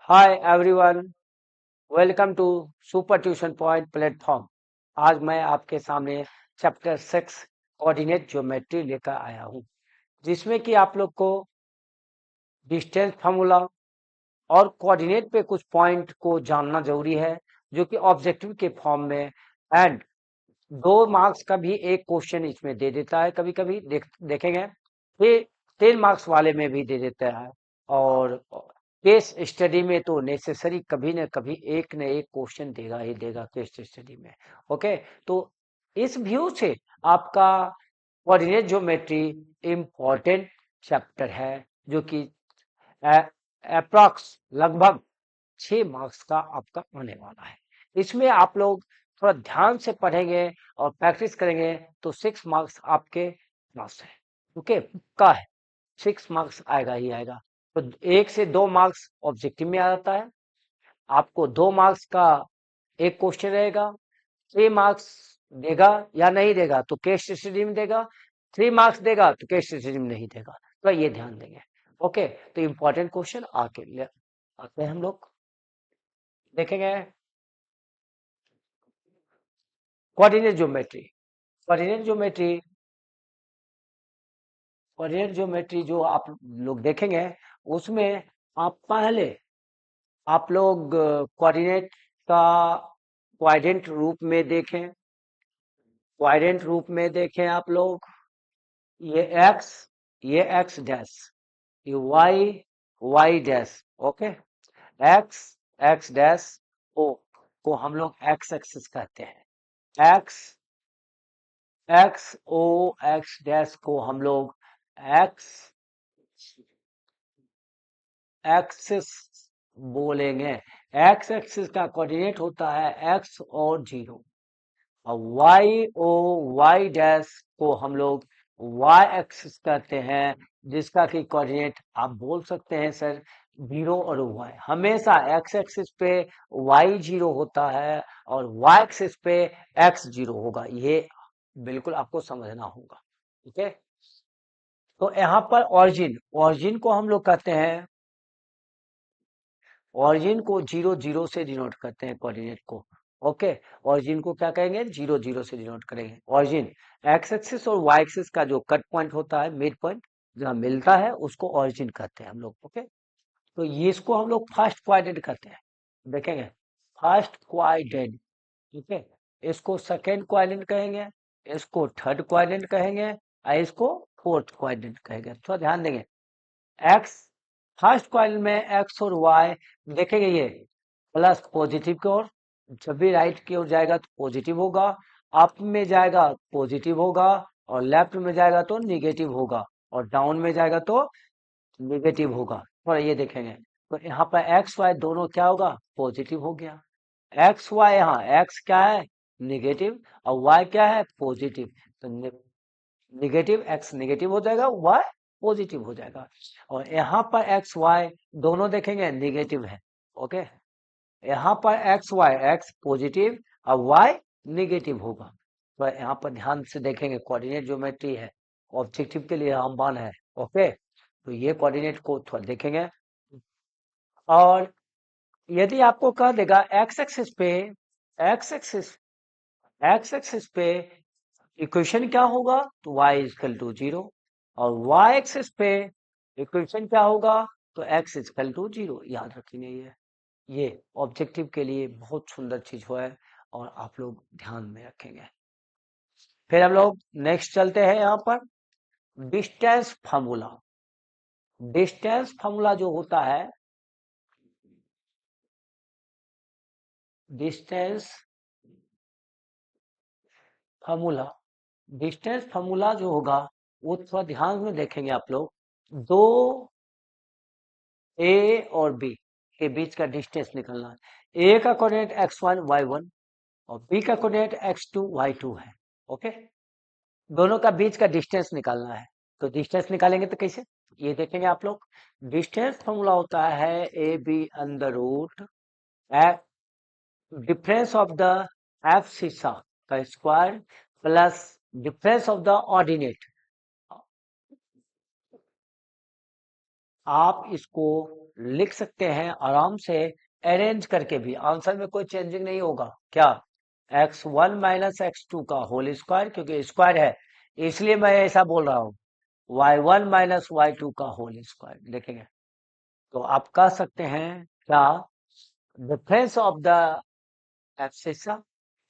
Hi everyone, welcome to super tuition point platform. आज मैं आपके सामने चैप्टर 6 कोऑर्डिनेट ज्योमेट्री लेकर आया हूं, जिसमें कि आप लोग को डिस्टेंस फार्मूला और कोऑर्डिनेट पे कुछ पॉइंट को जानना जरूरी है, जो कि ऑब्जेक्टिव के फॉर्म में एंड 2 मार्क्स का भी एक क्वेश्चन इसमें दे देता है। कभी कभी देखेंगे ये 10 मार्क्स वाले में भी दे देता है, और केस स्टडी में तो नेसेसरी कभी न कभी एक न एक क्वेश्चन देगा ही देगा केस स्टडी में। ओके, तो इस व्यू से आपका कोऑर्डिनेट ज्योमेट्री इम्पोर्टेंट चैप्टर है, जो कि अप्रॉक्स लगभग 6 मार्क्स का आपका आने वाला है। इसमें आप लोग थोड़ा ध्यान से पढ़ेंगे और प्रैक्टिस करेंगे तो 6 मार्क्स आपके पास है। ओके, पक्का है, 6 मार्क्स आएगा ही आएगा। तो 1 से 2 मार्क्स ऑब्जेक्टिव में आ जाता है। आपको 2 मार्क्स का एक क्वेश्चन रहेगा। 3 मार्क्स देगा या नहीं देगा तो केस स्टडी में देगा। 3 मार्क्स देगा तो केस स्टडी में नहीं देगा। तो ये ध्यान देंगे। ओके, तो इंपॉर्टेंट क्वेश्चन आते हैं हम लोग देखेंगे। Coordinate geometry, coordinate geometry coordinate geometry जो आप लोग देखेंगे, उसमें आप लोग कोऑर्डिनेट का क्वाड्रेंट रूप में देखें। क्वाड्रेंट रूप में देखें आप लोग, ये एक्स, ये एक्स डैश, ये वाई, y dash. Okay, x, x dash O को हम लोग एक्स एक्सिस कहते हैं। X, x O x dash को हम लोग एक्स एक्सिस बोलेंगे। एक्स एक्सिस का कोऑर्डिनेट होता है एक्स और 0। और वाई ओ वाई डैश को हम लोग वाई एक्सिस कहते हैं, जिसका कि कोऑर्डिनेट आप बोल सकते हैं सर 0 और वाई। हमेशा एक्स एक्सिस पे वाई 0 होता है और वाई एक्सिस पे एक्स 0 होगा। ये बिल्कुल आपको समझना होगा। ठीक है, तो यहाँ पर ऑरिजिन ऑरिजिन को हम लोग कहते हैं, ऑरिजिन को 0 0 से डिनोट करते हैं कोऑर्डिनेट को। ओके, ऑरिजिन को क्या कहेंगे, 0 0 से डिनोट करेंगे। ऑरिजिन एक्स एक्सिस और वाई एक्सिस का जो कट पॉइंट होता है, मिड पॉइंट जहाँ मिलता है, उसको ऑरिजिन कहते हैं हम लोग। ओके, तो ये इसको हम लोग फर्स्ट क्वाड्रेंट कहते हैं। देखेंगे, फर्स्ट क्वाड्रेंट। ठीक है, इसको सेकेंड क्वाड्रेंट कहेंगे, इसको थर्ड क्वाड्रेंट कहेंगे और इसको फोर्थ क्वाड्रेंट कहेंगे। थोड़ा ध्यान देंगे, एक्स फर्स्ट कॉइल में एक्स और वाई देखेंगे, ये प्लस पॉजिटिव की ओर, जब भी राइट की ओर जाएगा तो पॉजिटिव होगा, अप में जाएगा पॉजिटिव होगा, और लेफ्ट में जाएगा तो निगेटिव होगा, और डाउन में जाएगा तो निगेटिव होगा। और ये देखेंगे, तो यहाँ पर एक्स वाई दोनों क्या होगा, पॉजिटिव हो गया। एक्स वाई, यहाँ एक्स क्या है, निगेटिव, और वाई क्या है, पॉजिटिव। तो निगेटिव एक्स निगेटिव हो जाएगा, वाई पॉजिटिव हो जाएगा। और यहाँ पर एक्स वाई दोनों देखेंगे निगेटिव है। ओके, यहाँ पर एक्स वाई, एक्स पॉजिटिव और वाई निगेटिव होगा। तो यहाँ पर ध्यान से देखेंगे, कोऑर्डिनेट ज्योमेट्री है, ऑब्जेक्टिव के लिए रामबाण है। ओके, तो ये कोऑर्डिनेट को थोड़ा देखेंगे। और यदि आपको कह देगा एक्स एक्सिस पे, एक्स एक्सिस एक्स एक्सिस पे इक्वेशन क्या होगा, तो y इजकल टू 0, और y एक्सिस पे इक्वेशन क्या होगा, तो x इजकल टू 0। याद रखेंगे, ये ऑब्जेक्टिव के लिए बहुत सुंदर चीज है, और आप लोग ध्यान में रखेंगे। फिर हम लोग नेक्स्ट चलते हैं, यहाँ पर डिस्टेंस फार्मूला। डिस्टेंस फार्मूला जो होता है, डिस्टेंस फार्मूला, डिस्टेंस फार्मूला जो होगा वो थोड़ा ध्यान में देखेंगे आप लोग। दो ए और बी के बीच का डिस्टेंस निकालना है। ए का कोऑर्डिनेट x1 y1 और बी का कोऑर्डिनेट x2 y2 है। ओके, दोनों का बीच का डिस्टेंस निकालना है। तो डिस्टेंस निकालेंगे तो कैसे, ये देखेंगे आप लोग। डिस्टेंस फॉर्मूला होता है A B under root difference of the abscissa का square plus difference of the ordinate आप इसको लिख सकते हैं आराम से, अरेंज करके भी। आंसर में कोई चेंजिंग नहीं होगा। क्या? x1 माइनस x2 का होल स्क्वायर, क्योंकि स्क्वायर है इसलिए मैं ऐसा बोल रहा हूँ। y1 माइनस y2 का होल स्क्वायर लिखेंगे। तो आप कह सकते हैं क्या? Difference of the axis,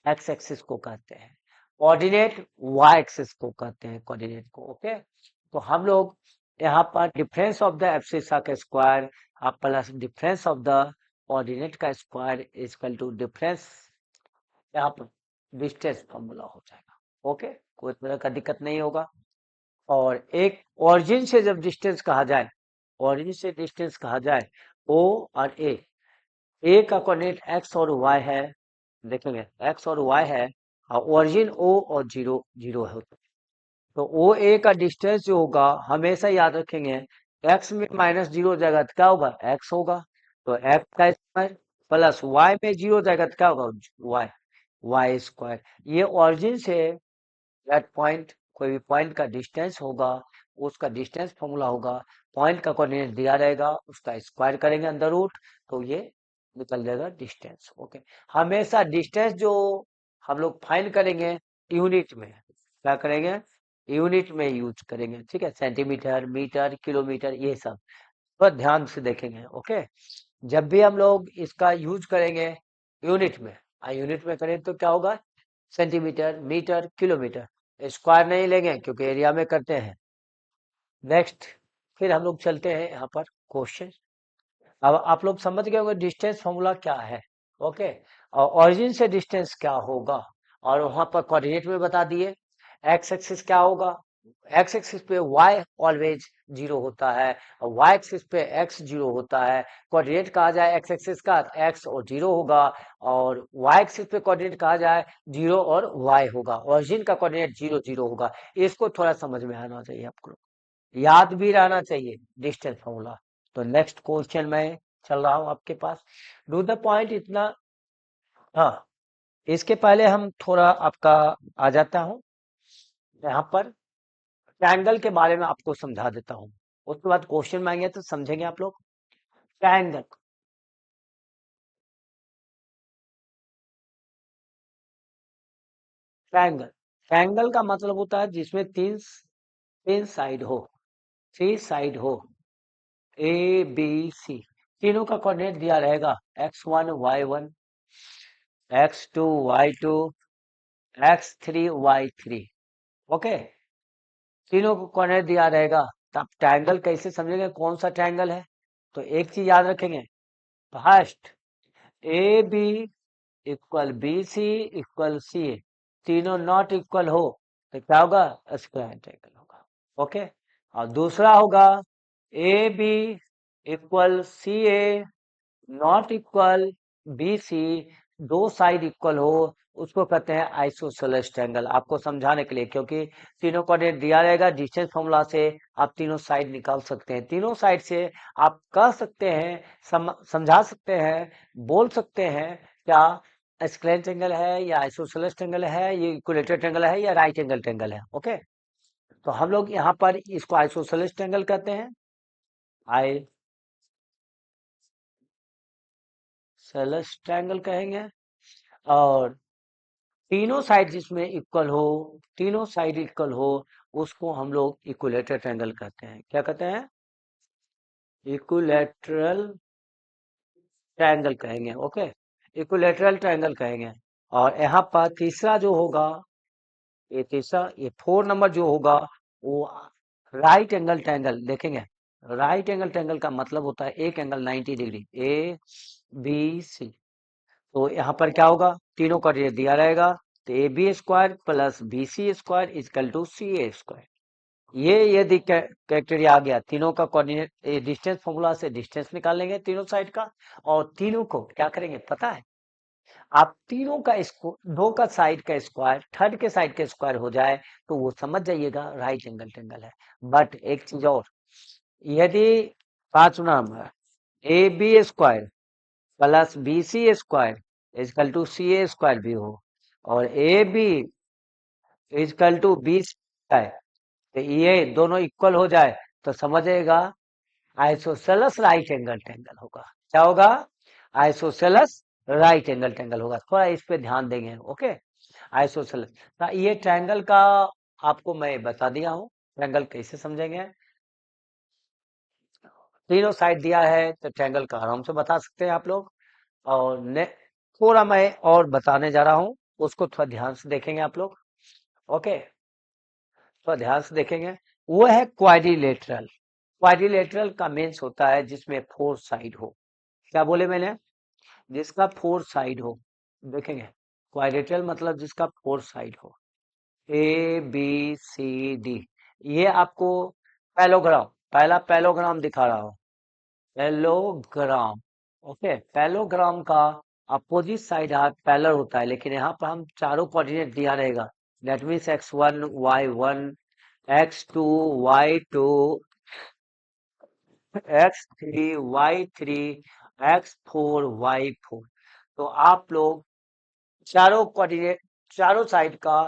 x axis को कहते हैं कोऑर्डिनेट, वाई एक्सिस को कहते हैं कोऑर्डिनेट को। ओके, तो हम लोग यहाँ पर डिफरेंस ऑफ द एब्सिसा का स्क्वायर आप plus difference of the coordinate का स्क्वायर इक्वल टू डिफरेंस, यहाँ पर डिस्टेंस फॉर्मूला हो जाएगा। ओके, कोई तरह का दिक्कत नहीं होगा। और एक ओरिजिन से जब डिस्टेंस कहा जाए, ओरिजिन से डिस्टेंस कहा जाए, ओ और ए का कोऑर्डिनेट एक्स और वाई है, देखेंगे एक्स और वाई है, और ओरिजिन ओ और जीरो जीरो है। तो ओ ए का डिस्टेंस जो होगा हमेशा याद रखेंगे, एक्स में माइनस जीरो जाएगा तो क्या होगा? एक्स होगा। तो एक्स का स्क्वायर प्लस वाई में जीरो जाएगा तो क्या होगा? Y, y square. ये ओरिजिन से दैट पॉइंट, कोई भी पॉइंट का डिस्टेंस होगा, उसका डिस्टेंस फॉर्मूला होगा। पॉइंट का कोऑर्डिनेट दिया रहेगा, उसका स्क्वायर करेंगे अंदर रूट, तो ये निकल जाएगा डिस्टेंस। ओके, हमेशा डिस्टेंस जो हम लोग फाइंड करेंगे यूनिट में, क्या करेंगे? यूनिट में यूज करेंगे। ठीक है, सेंटीमीटर, मीटर, किलोमीटर, ये सब पर ध्यान से देखेंगे। ओके, जब भी हम लोग इसका यूज करेंगे यूनिट में, यूनिट में करें तो क्या होगा? Centimetre, metre, kilometre. स्क्वायर नहीं लेंगे क्योंकि एरिया में करते हैं। नेक्स्ट, फिर हम लोग चलते हैं यहाँ पर क्वेश्चन। अब आप लोग समझ गए होंगे डिस्टेंस फॉर्मूला क्या है। ओके, और ओरिजिन से डिस्टेंस क्या होगा, और वहां पर कोऑर्डिनेट में बता दिए। एक्स एक्सिस क्या होगा? एक्स एक्सिस पे वाई ऑलवेज जीरो होता है, और वाई एक्सिस पे एक्स जीरो होता है। कोऑर्डिनेट कहा जाए एक्स एक्सिस का, एक्स और जीरो होगा, और वाई एक्सिस पे कोऑर्डिनेट कहा जाए जीरो और वाई होगा। ओरिजिन का कोऑर्डिनेट जीरो जीरो होगा। इसको थोड़ा समझ में आना चाहिए आपको, याद भी रहना चाहिए डिस्टेंस फॉर्मूला। तो नेक्स्ट क्वेश्चन में चल रहा हूं आपके पास, डू द पॉइंट इतना। हाँ, इसके पहले हम थोड़ा आपका आ जाता हूं यहाँ पर, ट्रायंगल के बारे में आपको समझा देता हूं, उसके बाद क्वेश्चन में आएंगे तो समझेंगे आप लोग। ट्रायंगल, ट्रायंगल, ट्रायंगल का मतलब होता है जिसमें तीन तीन साइड हो, थ्री साइड हो, ए बी सी, तीनों का कोऑर्डिनेट दिया रहेगा, x1 y1, x2 y2, x3 y3। Okay, तीनों को कोऑर्डिनेट दिया रहेगा। तो आप ट्रायंगल कैसे समझेंगे कौन सा ट्रायंगल है? तो एक चीज याद रखेंगे, first A B equal B C equal C A, तीनों नॉट इक्वल हो तो क्या होगा? स्क्वायर ट्रायंगल होगा। ओके, और दूसरा होगा A B equal C A not equal B C, दो साइड इक्वल हो, उसको कहते हैं आइसोसेलेस ट्रायंगल। आपको समझाने के लिए, क्योंकि तीनों कोऑर्डिनेट दिया रहेगा, डिस्टेंस फॉर्मूला से आप तीनों साइड निकाल सकते हैं। तीनों साइड से आप कह सकते हैं, समझा सकते हैं, बोल सकते हैं क्या स्क्वायर ट्रायंगल है या आइसोसेलेस ट्रायंगल है, ये इक्विलेटरल ट्रायंगल है या राइट एंगल ट्रायंगल है। ओके, तो हम लोग यहाँ पर इसको आइसोसेलेस ट्रायंगल कहते हैं, आइसोसेलेस ट्रायंगल कहेंगे। और तीनों साइड जिसमें इक्वल हो, तीनों साइड इक्वल हो, उसको हम लोग इक्विलेटरल ट्रायंगल कहते हैं। क्या कहते हैं? इक्विलेटरल ट्रायंगल कहेंगे। ओके, इक्विलेटरल ट्रायंगल कहेंगे। और यहाँ पर तीसरा जो होगा, ये तीसरा, ये 4 नंबर जो होगा वो राइट एंगल ट्रायंगल देखेंगे। राइट एंगल ट्रायंगल का मतलब होता है एक angle 90 degree, A B C. तो यहाँ पर क्या होगा? तीनों का रेट दिया रहेगा, तो A B square plus B C square is equal to C A square. ये यदि क्राइटेरिया आ गया, तीनों का कोऑर्डिनेट डिस्टेंस फॉर्मूला से डिस्टेंस निकाल लेंगे तीनों साइड का, और तीनों को क्या करेंगे पता है? आप तीनों का इसको दो का साइड का स्क्वायर, थर्ड के साइड का स्क्वायर हो जाए तो वो समझ जाइएगा राइट एंगल ट्रायंगल है। बट एक चीज और, यदि 5 number A B square plus B C square is equal to C A square भी हो, और A B is equal to B C है, तो ये दोनों इक्वल हो जाए तो समझेगा आइसोसेलस राइट एंगल ट्रायंगल होगा। क्या होगा? आइसोसेलस राइट एंगल ट्रायंगल होगा। थोड़ा इस पे ध्यान देंगे। Okay, isosceles. तो ये ट्रायंगल का आपको मैं बता दिया हूँ, ट्रायंगल कैसे समझेंगे। तीनों साइड दिया है तो ट्रायंगल का आराम से बता सकते हैं आप लोग। और थोड़ा मैं और बताने जा रहा हूँ, उसको थोड़ा ध्यान से देखेंगे आप लोग। ओके, थोड़ा ध्यान से देखेंगे। वो है क्वाड्रिलेटरल। क्वाड्रिलेटरल का मीन्स होता है जिसमें फोर साइड हो। क्या बोले मैंने? जिसका फोर साइड हो। देखेंगे, क्वाड्रिलेटरल मतलब जिसका फोर साइड हो। A B C D. ये आपको पैलोग्राम, पहला पैलोग्राम दिखा रहा हूँ। पैलोग्राम। ओके, पैलोग्राम का अपोजिट साइड हाथ पैलर होता है, लेकिन यहाँ पर हम चारों कोऑर्डिनेट दिया रहेगा। That means x1 y1 x2 y2 x3 y3 x4 y4। तो आप लोग चारों कोऑर्डिनेट, चारों साइड का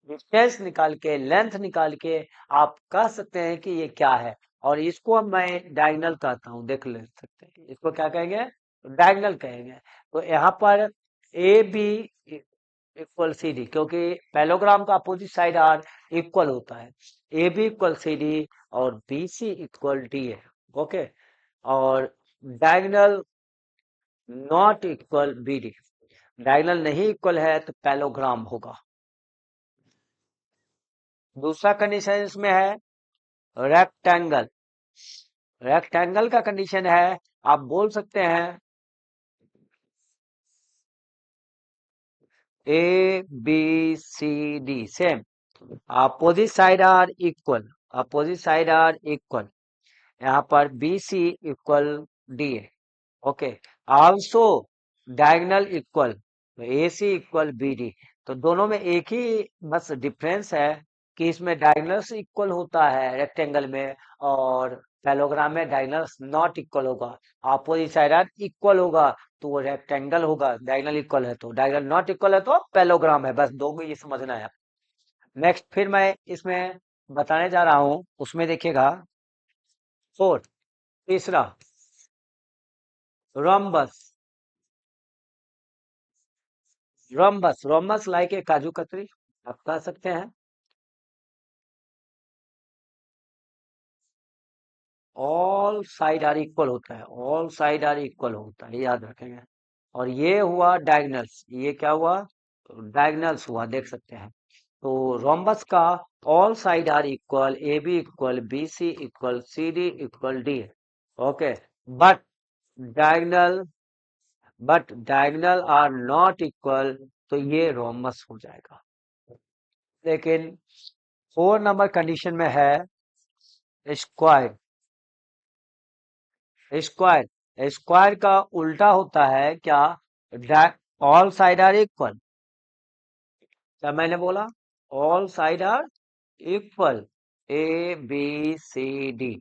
डिस्टेंस निकाल के, लेंथ निकाल के आप कह सकते हैं कि ये क्या है। और इसको मैं डायगोनल कहता हूँ, देख ले सकते हैं। इसको क्या कहेंगे? डायगोनल कहेंगे। तो यहाँ पर A B equal C D, क्योंकि पैलोग्राम का अपोजिट साइड आर इक्वल होता है। A B equal C D और बी सी इक्वल डी है। ओके, और diagonal not equal B D. Diagonal नहीं इक्वल है तो पैलोग्राम होगा। दूसरा कंडीशन इसमें है रेक्टेंगल। रेक्टेंगल का कंडीशन है, आप बोल सकते हैं A B C D same, opposite side are equal, opposite side are equal. यहाँ पर बी सी इक्वल डी है। Okay, also diagonal equal, A C equal B D. तो दोनों में एक ही बस डिफरेंस है कि इसमें डायगोनल्स इक्वल होता है रेक्टेंगल में, और पैलोग्राम में डायगोनल्स नॉट इक्वल होगा। अपोजिट साइड आर इक्वल होगा तो वो रेक्टेंगल होगा, डायगोनल इक्वल है तो। डायगोनल नॉट इक्वल है तो पैलोग्राम है। बस दो को ये समझना है। नेक्स्ट फिर मैं इसमें बताने जा रहा हूं, उसमें देखिएगा। फोर, तीसरा rhombus. Rhombus, rhombus like a काजू कतरी, आप कह सकते हैं। ऑल साइड आर इक्वल होता है, ऑल साइड आर इक्वल होता है, याद रखेंगे। और ये हुआ डायगनल्स, ये क्या हुआ? डायगनल्स हुआ, देख सकते हैं। तो रोम्बस का all side are equal, A B equal, B C equal, C D equal D. Okay, but diagonal, but diagonal are not equal, तो ये रोम्बस हो जाएगा। लेकिन 4 नंबर कंडीशन में है स्क्वायर। स्क्वायर, स्क्वायर का उल्टा होता है क्या? All side are equal. क्या मैंने बोला? All side are equal, A B C D,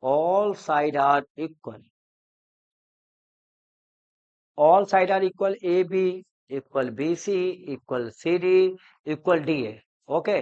all side are equal. All side are equal, A B equal B C equal C D equal D है। Okay,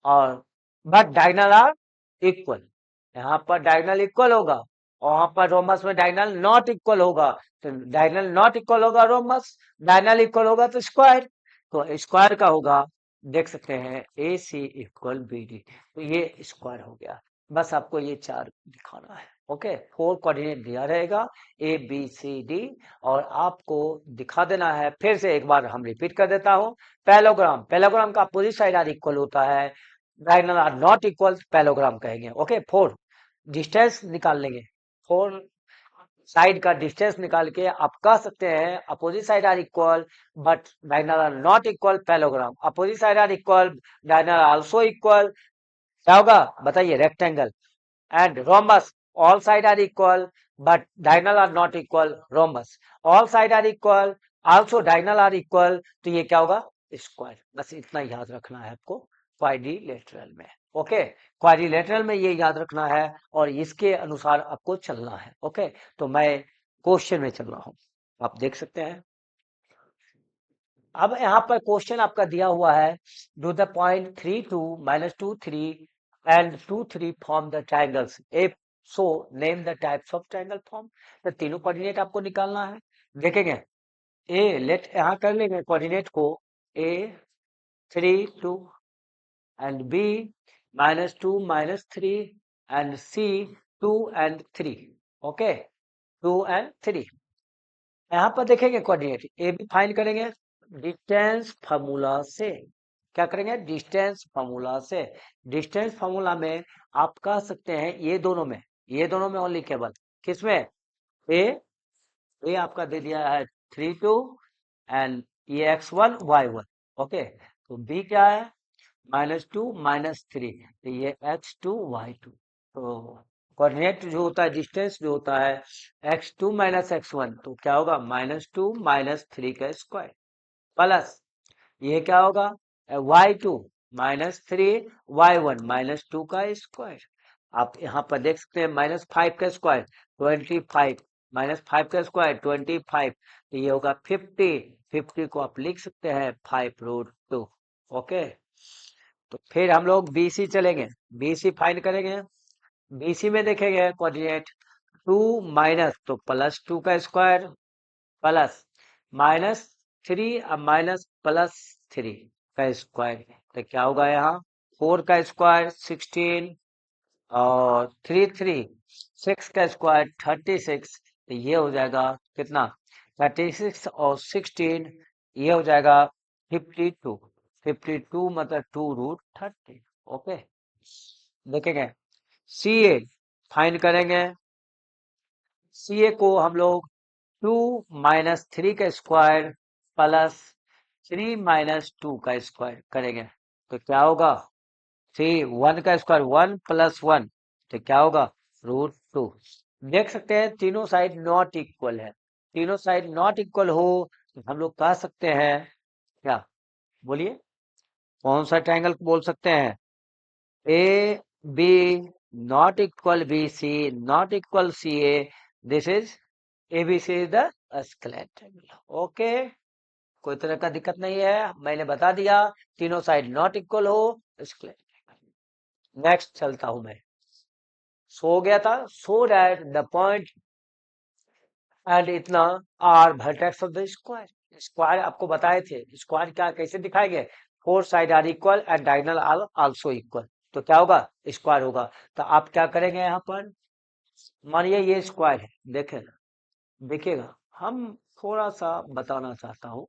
और but diagonal are equal. यहाँ पर diagonal equal होगा और वहां पर rhombus में diagonal not equal होगा। तो डायगनल नॉट इक्वल होगा रोमस, डायगनल इक्वल होगा तो स्क्वायर। तो स्क्वायर का होगा, देख सकते हैं, ए सी इक्वल बी डी। तो ये स्क्वायर हो गया। बस आपको ये चार दिखाना है। ओके, 4 कोऑर्डिनेट दिया रहेगा, ए बी सी डी, और आपको दिखा देना है। फिर से एक बार हम रिपीट कर देता हूं। पैलोग्राम, पैलोग्राम का अपोजिट साइड आर इक्वल होता है, diagonal are not equal, parallelogram कहेंगे। ओके, 4 डिस्टेंस निकाल लेंगे। 4 साइड का डिस्टेंस निकाल के आप कह सकते हैं opposite side are equal but diagonal are not equal, parallelogram. Opposite side are equal, diagonal also equal, क्या होगा बताइए? Rectangle. And rhombus, all side are equal but diagonal are not equal, rhombus। all side are equal, also diagonal are equal, तो ये क्या होगा? Square. बस इतना याद रखना है आपको क्वाड्रिलेटरल में। ओके, क्वाड्रिलेटरल में ये याद रखना है और इसके अनुसार आपको चलना है। ओके, तो मैं क्वेश्चन में चल रहा हूं, आप देख सकते हैं। अब यहाँ पर क्वेश्चन आपका दिया हुआ है, do the point 3 2 -2 3 and 2 3 form the triangles। So name the types of triangle form. तो तीनों कोऑर्डिनेट आपको निकालना है। देखेंगे ए, लेट यहाँ कर लेंगे कोऑर्डिनेट को, ए 3 2 and B -2 -3 and C 2 and 3। Okay, 2 and 3। यहाँ पर देखेंगे कोऑर्डिनेट ए भी फाइंड करेंगे डिस्टेंस फार्मूला से। क्या करेंगे? डिस्टेंस फार्मूला से। डिस्टेंस फार्मूला में आप कह सकते हैं ये दोनों में ओनली केवल किसमें? ए, ए आपका दे दिया है 3 2 एंड ये x1 y1। ओके, तो बी क्या है? -2 -3, तो ये x2 y2। तो कोऑर्डिनेट जो होता है, डिस्टेंस जो होता है x2 -x1, तो क्या होगा? -2 -3 का स्क्वायर प्लस ये क्या होगा? y2 -3 y1 -2 का स्क्वायर। आप यहाँ पर देख सकते हैं -5 का स्क्वायर 25, -5 का स्क्वायर 25, तो ये होगा 50। 50 को आप लिख सकते हैं 5√2। ओके, तो फिर हम लोग बीसी चलेंगे, बीसी फाइंड करेंगे। बीसी में देखेंगे कोऑर्डिनेट 2 माइनस, तो +2 का स्क्वायर प्लस -3 अब -+3 का स्क्वायर, तो क्या होगा? यहाँ 4 का स्क्वायर 16 और 3 3 6 का स्क्वायर 36, तो ये हो जाएगा कितना? 36 और 16, ये हो जाएगा 52। 52 मतलब 2√30। ओके, देखेंगे सी ए फाइंड करेंगे। सी ए को हम लोग 2 -3 का स्क्वायर प्लस 3 -2 का स्क्वायर करेंगे, तो क्या होगा? 3 1 का स्क्वायर 1 + 1, तो क्या होगा? √2। देख सकते हैं तीनों साइड नॉट इक्वल है। तीनों साइड नॉट इक्वल हो तो हम लोग कह सकते हैं क्या? बोलिए, कौन सा ट्रायंगल बोल सकते हैं? A B not equal B C not equal C A, this is ABC is the square triangle. Okay, कोई तरह का दिक्कत नहीं है, मैंने बता दिया तीनों साइड नॉट इक्वल हो स्क्वायर। नेक्स्ट चलता हूं मैं। सो गया था, so that the point and इतना are vertex of the square. Square आपको बताए थे, स्क्वायर क्या कैसे दिखाएंगे? 4 side are equal and diagonal are also equal, तो क्या होगा? स्क्वायर होगा। तो आप क्या करेंगे? यहाँ पर मानिए ये स्क्वायर है, देखें देखिएगा, हम थोड़ा सा बताना चाहता हूँ।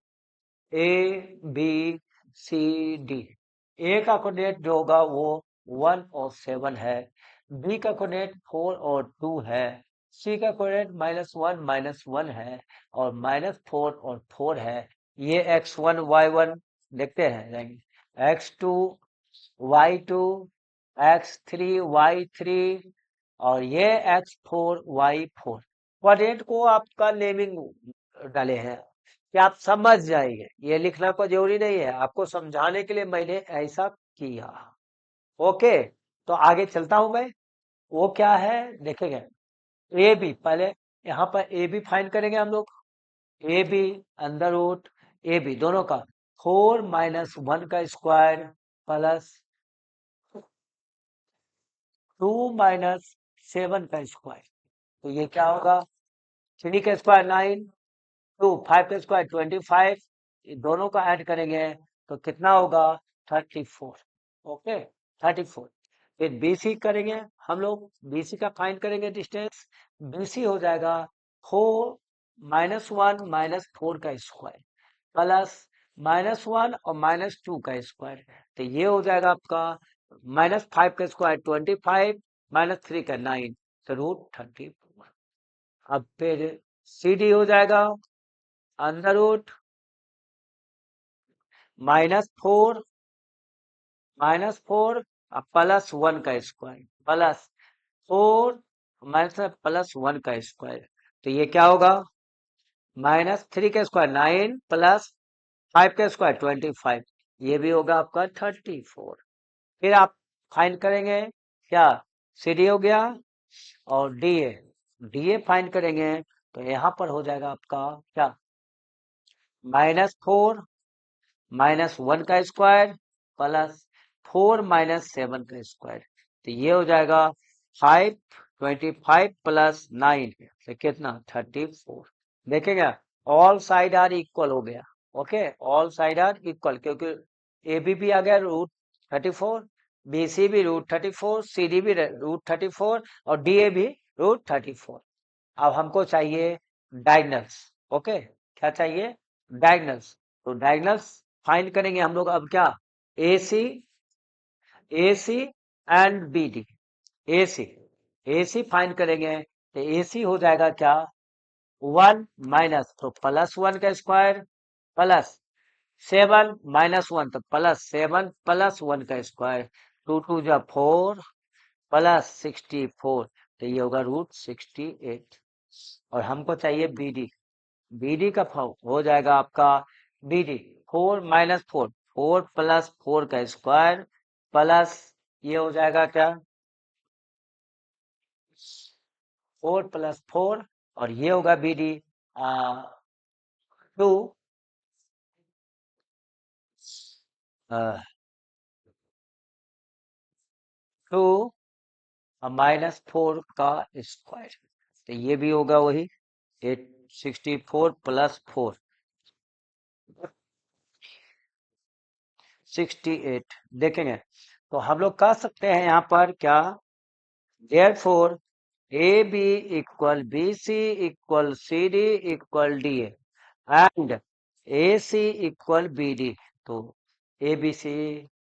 ए बी सी डी, ए का कोऑर्डिनेट जो होगा वो 1 और 7 है, बी का कोऑर्डिनेट 4 और 2 है, सी का कोऑर्डिनेट -1 -1 है, और -4 और 4 है। ये x1 y1 देखते हैं जाएंगे, x2 y2 x3 y3 और ये x4 y4। कोऑर्डिनेट को आपका नेमिंग डाले हैं कि आप समझ जाएंगे, ये लिखना को जरूरी नहीं है, आपको समझाने के लिए मैंने ऐसा किया। ओके, तो आगे चलता हूं मैं। वो क्या है देखेंगे, ए बी, पहले यहाँ पर ए बी फाइंड करेंगे हम लोग। A B under root A B दोनों का 4 -1 का स्क्वायर प्लस 2 -7 का स्क्वायर, तो ये क्या होगा? 3 का स्क्वायर 9, 2 5 का स्क्वायर 25, ये दोनों का ऐड करेंगे तो कितना होगा? 34। ओके, 34। फिर बीसी करेंगे हम लोग, बीसी का फाइंड करेंगे डिस्टेंस। बीसी हो जाएगा 4 -1 -4 का स्क्वायर प्लस -1 और -2 का स्क्वायर, तो ये हो जाएगा आपका -5 का स्क्वायर 25 -3 का 9, तो √34। अब फिर सी डी हो जाएगा अंडर रूट -4 +1 का स्क्वायर प्लस 4 +1 का स्क्वायर, तो ये क्या होगा? -3 का स्क्वायर 9 प्लस 5 का स्क्वायर 25, ये भी होगा आपका 34। फिर आप फाइंड करेंगे क्या? सी डी हो गया, और D A, D A find करेंगे तो यहाँ पर हो जाएगा आपका क्या? -4 -1 का स्क्वायर प्लस 4 -7 का स्क्वायर, तो ये हो जाएगा 5 25 प्लस 9 तो कितना 34। देखेंगे ऑल साइड आर इक्वल हो गया। Okay, all side are equal, क्योंकि ए बी भी आ गया √34, बी सी भी √34, सी डी भी √34 और डी ए भी √34। अब हमको चाहिए डायगनल्स। ओके, क्या चाहिए? डायगनल्स। तो डायगनल्स फाइंड करेंगे हम लोग। अब क्या, A C and B D. A C find करेंगे तो ए सी हो जाएगा क्या, 1 माइनस तो +1 का स्क्वायर प्लस 7 -1 तो +7 + 1 का स्क्वायर, 2 2 जा 4 प्लस 64 तो ये होगा √68। और हमको चाहिए बीडी। बीडी का हो जाएगा आपका बीडी 4 - 4, 4 + 4 का स्क्वायर प्लस ये हो जाएगा क्या 4 + 4 और ये होगा बीडी 2 2 -4 का स्क्वायर, तो ये भी होगा वही 864 + 4 68। देखेंगे तो हम लोग कह सकते हैं यहाँ पर क्या, therefore AB = BC = CD = DA and AC = BD। तो ABC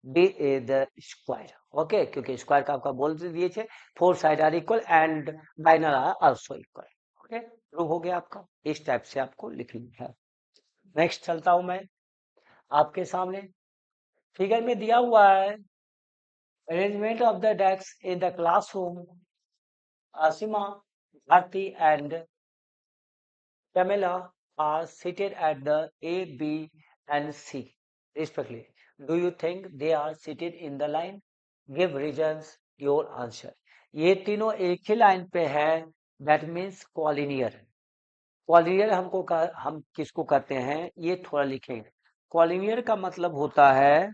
DA the square. Okay, क्योंकि स्क्वायर का आपका बोल दिए थे, 4 साइड आर इक्वल एंड बाइनर are also equal. Okay, prove हो गया आपका। इस टाइप से आपको लिखना है। नेक्स्ट चलता हूं मैं आपके सामने। फिगर में दिया हुआ है arrangement of the desk in the classroom. Asima, Bharti and Pamela are seated at the A, B and C respectively. Do you think they are seated in the line? Give reasons your answer. ये तीनों एक ही line पे है, that means collinear. Collinear हम किसको कहते हैं, ये थोड़ा लिखेंगे। कॉलिनियर का मतलब होता है,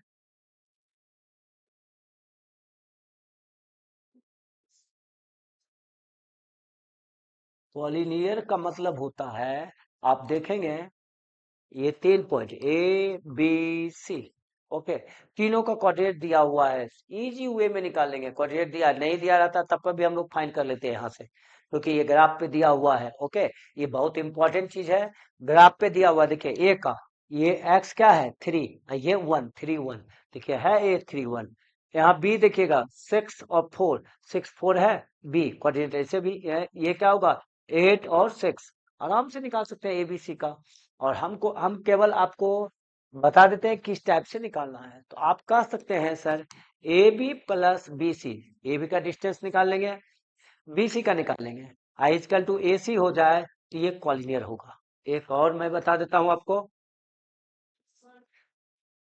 कॉलिनियर का मतलब होता है, आप देखेंगे ये 3 point A B C. Okay, तीनों का कोऑर्डिनेट दिया हुआ है, इजी वे में निकालेंगे। कोऑर्डिनेट दिया नहीं दिया रहता तब पर भी हम लोग फाइंड कर लेते हैं यहाँ से, क्योंकि ये ग्राफ पे दिया हुआ है। ओके, ये बहुत इंपॉर्टेंट चीज है। ग्राफ पे दिया हुआ देखिए ए का, ये एक्स क्या है 3, ये 1 3 1, देखिए है ए 3 1। यहाँ बी देखिएगा 6 और 4, 6 4 है बी, कोऑर्डिनेट ऐसे भी है। ये क्या होगा 8 और 6, आराम से निकाल सकते हैं एबीसी का। और हम केवल आपको बता देते हैं किस टाइप से निकालना है। तो आप कह सकते हैं sir A B plus B C, A B का डिस्टेंस निकाल लेंगे, बी सी का निकालेंगे, आई इक्वल टू ए सी हो जाए तो ये कॉलिनियर होगा। एक और मैं बता देता हूं आपको,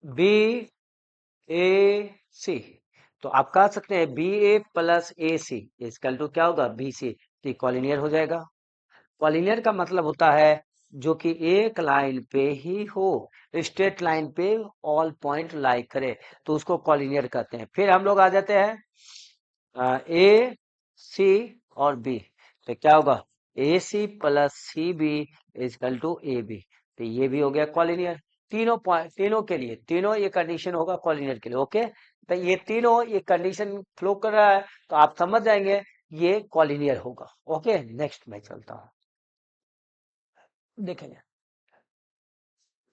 बी ए सी, तो आप कह सकते हैं B A plus A C equal to क्या होगा बी सी, तो कॉलिनियर हो जाएगा। कॉलिनियर का मतलब होता है जो कि एक लाइन पे ही हो, स्ट्रेट लाइन पे ऑल पॉइंट लाई करे, तो उसको कॉलिनियर कहते हैं। फिर हम लोग आ जाते हैं ए सी और बी, तो क्या होगा A C plus C B is equal to A B, तो ये भी हो गया कॉलिनियर। तीनों पॉइंट, तीनों के लिए, तीनों ये कंडीशन होगा कॉलिनियर के लिए। ओके, तो ये तीनों ये कंडीशन फ्लो कर रहा है, तो आप समझ जाएंगे ये कॉलिनियर होगा। ओके, नेक्स्ट मैं चलता हूं, देखेंगे।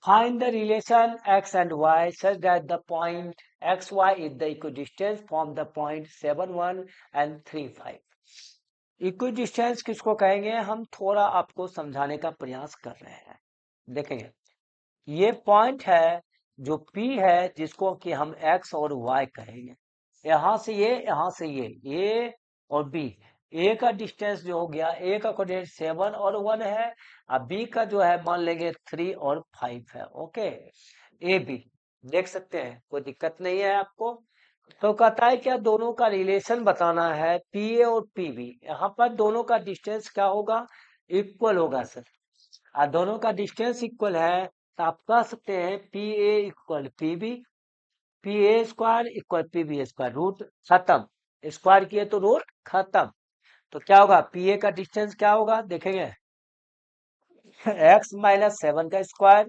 Find the relation x and y such that the point xy is the equidistance from the point 7 1 and 3 5। Equidistance किसको कहेंगे, हम थोड़ा आपको समझाने का प्रयास कर रहे हैं। देखेंगे ये पॉइंट है जो P है, जिसको कि हम x और y कहेंगे। यहां से ये, यहां से ये A और B, ए का डिस्टेंस जो हो गया, ए का कोऑर्डिनेट 7 और 1 है, अब बी का जो है मान लेंगे 3 और 5 है। ओके, ए बी देख सकते हैं, कोई दिक्कत नहीं है आपको। तो कहता है क्या, दोनों का रिलेशन बताना है पी ए और पी बी। यहाँ पर दोनों का डिस्टेंस क्या होगा, इक्वल होगा सर। दोनों का डिस्टेंस इक्वल है, तो आप कह सकते हैं P A equal P B, P A square equal P B square, root खत्म, स्क्वायर किए तो रूट खत्म। तो क्या होगा, पी ए का डिस्टेंस क्या होगा देखेंगे, एक्स माइनस 7 का स्क्वायर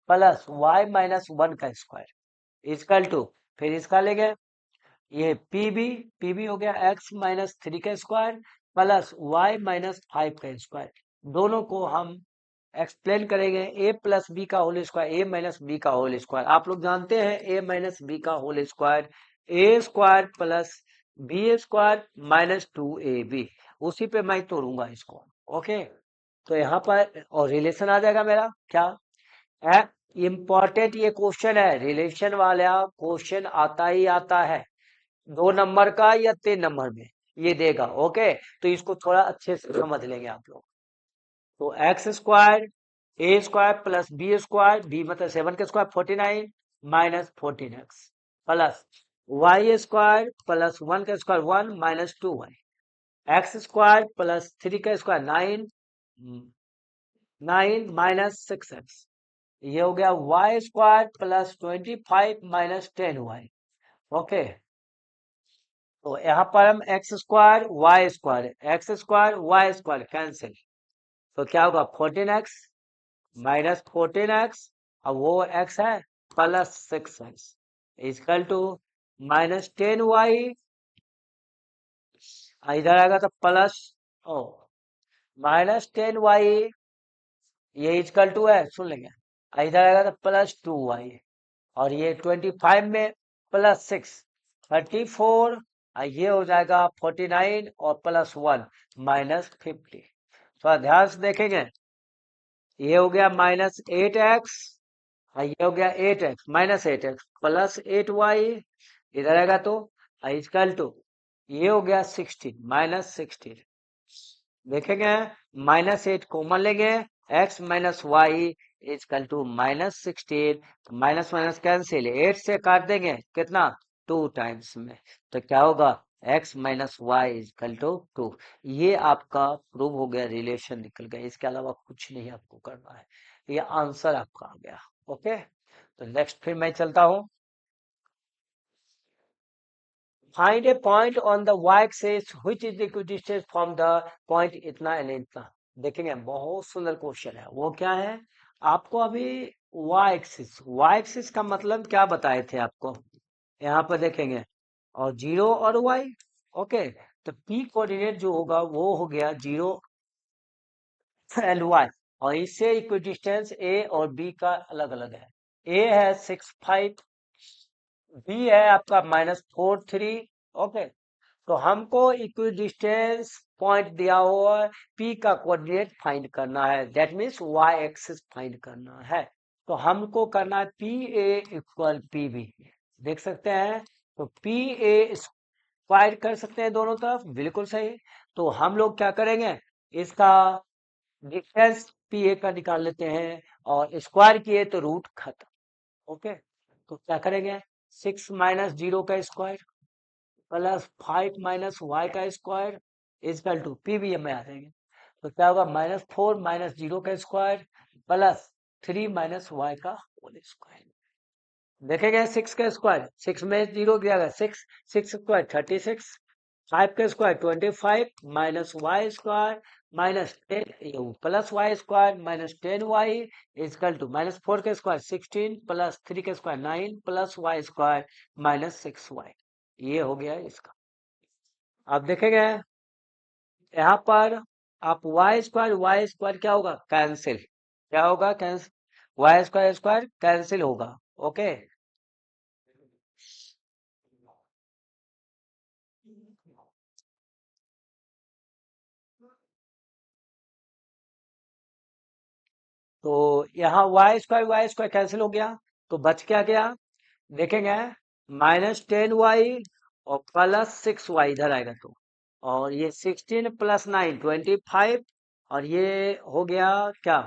प्लस वाई माइनस 1 का स्क्वायर इजकल टू, फिर इसका लेंगे, ये पी बी हो गया एक्स माइनस 3 का स्क्वायर प्लस वाई माइनस 5 का स्क्वायर। दोनों को हम एक्सप्लेन करेंगे, ए प्लस बी का whole square, A minus B का होल स्क्वायर। आप लोग जानते हैं ए माइनस बी का whole square A square plus B square minus 2ab, उसी पे मैं तोड़ूंगा इसको। ओके, तो यहाँ पर और रिलेशन आ जाएगा मेरा क्या, इंपॉर्टेंट ये क्वेश्चन है, रिलेशन वाला क्वेश्चन आता ही आता है, 2 नंबर का या 3 नंबर में ये देगा। ओके, तो इसको थोड़ा अच्छे से समझ लेंगे आप लोग। तो X square A square plus B square, B मतलब 7 का square 49 minus 14x plus Y square plus 1 का square 1 minus 2y, X square plus 3 का स्क्वायर 9 माइनस 6x, ये हो गया Y square plus 25 minus 10y। Okay, तो यहाँ पर हम X square Y square cancel, तो क्या होगा 14x माइनस 14x, अब वो x है plus 6x is equal to minus 10y, इधर आएगा तो प्लस ओ माइनस 10y, ये इजकल टू है, सुन लेंगे, इधर आएगा तो प्लस 2y, और ये 25 में प्लस 6 34, ये हो जाएगा 49 और प्लस 1 माइनस 50। थोड़ा ध्यान से देखेंगे, ये हो गया माइनस 8x, ये हो गया 8x minus 8x plus 8y, इधर आएगा तो इजकल टू, ये हो गया 16 माइनस 16, देखेंगे माइनस 8 कॉमन लेंगे, x minus y is equal to minus 16, minus minus cancel, 8 से काट देंगे कितना 2 टाइम्स में, तो क्या होगा x minus y is equal to 2। ये आपका प्रूव हो गया, रिलेशन निकल गया, इसके अलावा कुछ नहीं आपको करना है, ये आंसर आपका आ गया। ओके, तो नेक्स्ट फिर मैं चलता हूं, find A point on the y axis which is equidistance from the point इतना एंड इतना। देखेंगे बहुत सुंदर क्वेश्चन है, वो क्या है, आपको अभी y एक्सिस का मतलब क्या बताए थे आपको, यहाँ पर देखेंगे, और 0 और y। ओके, तो p कोऑर्डिनेट जो होगा वो हो गया 0 एंड y, और इससे इक्विडिस्टेंस a और b का अलग अलग है, a है 6 5, b है आपका -4 3। ओके, तो हमको इक्विडिस्टेंस पॉइंट दिया हुआ है, p का कोऑर्डिनेट फाइंड करना है, that means y axis find करना है, तो हमको करना है P A equal P B, देख सकते हैं, तो पी ए स्क्वायर कर सकते हैं दोनों तरफ, बिल्कुल सही। तो हम लोग क्या करेंगे, इसका डिफरेंस पी ए का निकाल लेते हैं, और स्क्वायर किए तो रूट खत्म। ओके, तो क्या करेंगे, 6 माइनस 0 का स्क्वायर प्लस 5 माइनस वाई का स्क्वायर इजकल टू पीबीएम में आ जाएंगे, तो क्या होगा -4 माइनस 0 का स्क्वायर प्लस 3 माइनस वाई का होल स्क्वायर। देखेंगे 6 का स्क्वायर, 6 में 0 दिया गया, 6 स्क्वायर 36, 5 का square 25 minus y square minus 10 plus Y square minus 10y is equal to -4 का स्क्वायर 16 प्लस 3 का square 9 plus Y square minus 6y, ये हो गया इसका। अब देखेंगे यहाँ पर आप वाई स्क्वायर क्या होगा, कैंसिल, क्या होगा cancel, y square square cancel होगा। ओके, तो यहाँ वाई स्क्वायर कैंसिल हो गया, तो बच क्या गया, देखेंगे -10y और प्लस 6y इधर आएगा, तो और ये 16 प्लस 9 25, और ये हो गया क्या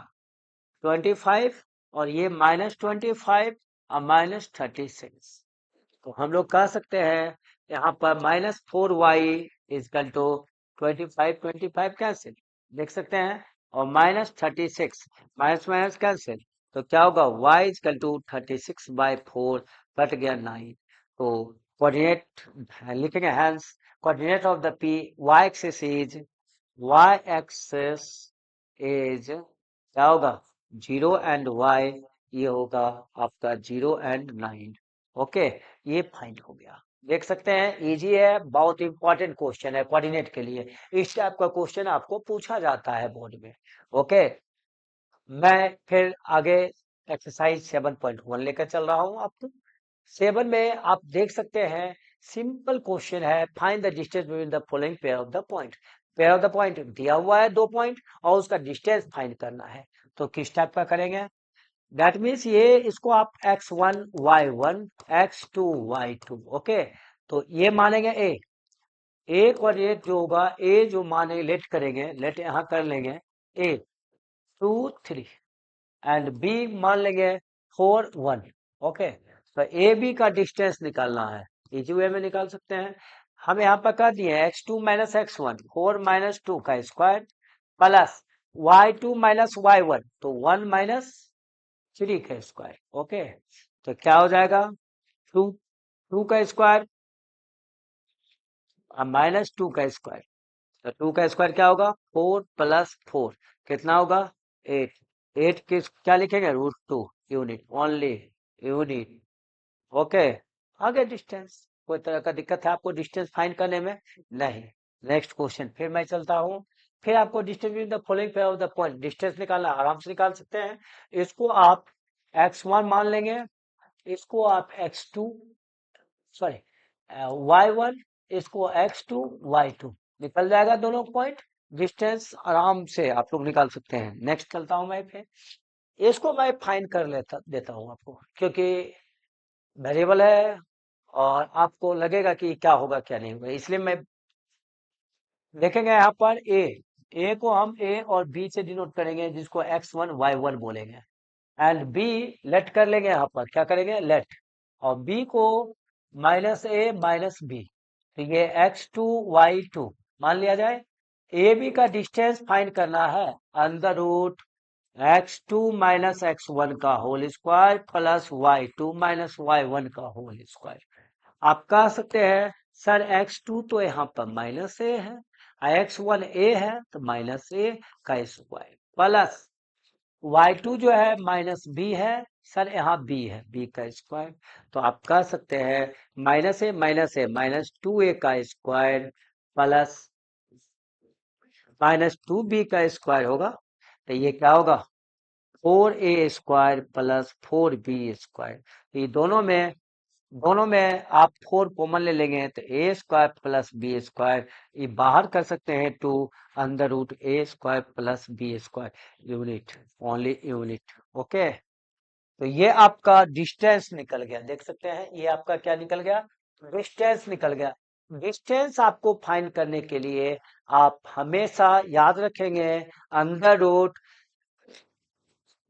25, और ये -25 और -36, तो हम लोग कह सकते हैं यहाँ पर -4y इजकल टू 25 कैंसिल, देख सकते हैं, और -36 माइनस माइनस कैंसिल, तो क्या होगा y इजकल टू 36/4, कट गया 9, तो कोऑर्डिनेट लिखेंगे, hence coordinate of the p y axis is y axis is क्या होगा 0 एंड y ये होगा आपका 0 एंड 9। ओके, ये फाइंड हो गया। देख सकते हैं इजी है, बहुत इंपॉर्टेंट क्वेश्चन है कोऑर्डिनेट के लिए। इस टाइप का क्वेश्चन आपको पूछा जाता है बोर्ड में। ओके, मैं फिर आगे एक्सरसाइज 7.1 लेकर चल रहा हूं आपको। 7 में आप देख सकते हैं सिंपल क्वेश्चन है, find the distance between the following pair of the point. Pair of the point दिया हुआ है 2 पॉइंट और उसका डिस्टेंस फाइंड करना है। तो किस टाइप का करेंगे? दैट मीन्स ये इसको आप x1 y1 x2 y2। Okay, तो ये मानेंगे ए कोऑर्डिनेट जो होगा, ए जो माने लेट करेंगे, लेट यहां कर लेंगे ए 2 3 एंड बी मान लेंगे 4 1। ओके, तो ए बी का डिस्टेंस निकालना है, इजी वे में निकाल सकते हैं। हम यहाँ पर कर दिए x2 माइनस x1 4 माइनस 2 का square plus y2 minus y1 तो 1 माइनस 3 का स्क्वायर। ओके, तो क्या हो जाएगा 2 2 का स्क्वायर माइनस 2 का स्क्वायर। तो 2 का स्क्वायर क्या होगा 4 प्लस 4 कितना होगा 8। 8 किस क्या लिखेंगे √2 यूनिट ओनली यूनिट। ओके, आगे डिस्टेंस कोई तरह का दिक्कत है आपको डिस्टेंस फाइंड करने में? नहीं। नेक्स्ट क्वेश्चन फिर मैं चलता हूँ। फिर आपको distance between the following pair of the point distance निकालना, आराम से निकाल सकते हैं। इसको आप x1 मान लेंगे, इसको आप x2 सॉरी y1, इसको x2 y2 निकल जाएगा दोनों पॉइंट। डिस्टेंस आराम से आप लोग निकाल सकते हैं। नेक्स्ट चलता हूं मैं फिर, इसको मैं फाइंड कर लेता देता हूं आपको, क्योंकि वेरिएबल है और आपको लगेगा कि क्या होगा क्या नहीं होगा, इसलिए मैं देखेंगे यहाँ पर ए को हम ए और बी से डिनोट करेंगे, जिसको x1 y1 बोलेंगे। एंड बी लेट कर लेंगे, यहाँ पर क्या करेंगे लेट, और बी को माइनस ए माइनस बी, तो ये x2 y2 मान लिया जाए। ए बी का डिस्टेंस फाइंड करना है under root x2 minus x1 का whole square plus y2 minus y1 का होल स्क्वायर। आप कह सकते हैं सर x2 तो यहाँ पर माइनस ए है, x1 ए है तो माइनस ए का स्क्वायर प्लस y2 जो है माइनस बी है, सर यहाँ बी है बी का स्क्वायर। तो आप कह सकते हैं माइनस ए माइनस 2a का स्क्वायर प्लस माइनस 2b का स्क्वायर होगा। तो ये क्या होगा 4a square plus 4b square. ये दोनों में आप 4 कॉमन ले लेंगे तो A square plus B square, ये बाहर कर सकते हैं 2 under root A square plus B square unit only unit. Okay, तो ये आपका डिस्टेंस निकल गया, देख सकते हैं ये आपका क्या निकल गया डिस्टेंस निकल गया। डिस्टेंस आपको फाइंड करने के लिए आप हमेशा याद रखेंगे under root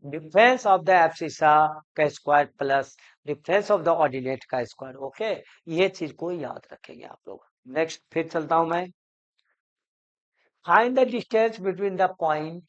difference of the abscissa का square plus difference of the ordinate का स्क्वायर। ओके, ये चीज को याद रखेंगे आप लोग। नेक्स्ट फिर चलता हूं मैं, find the distance between the point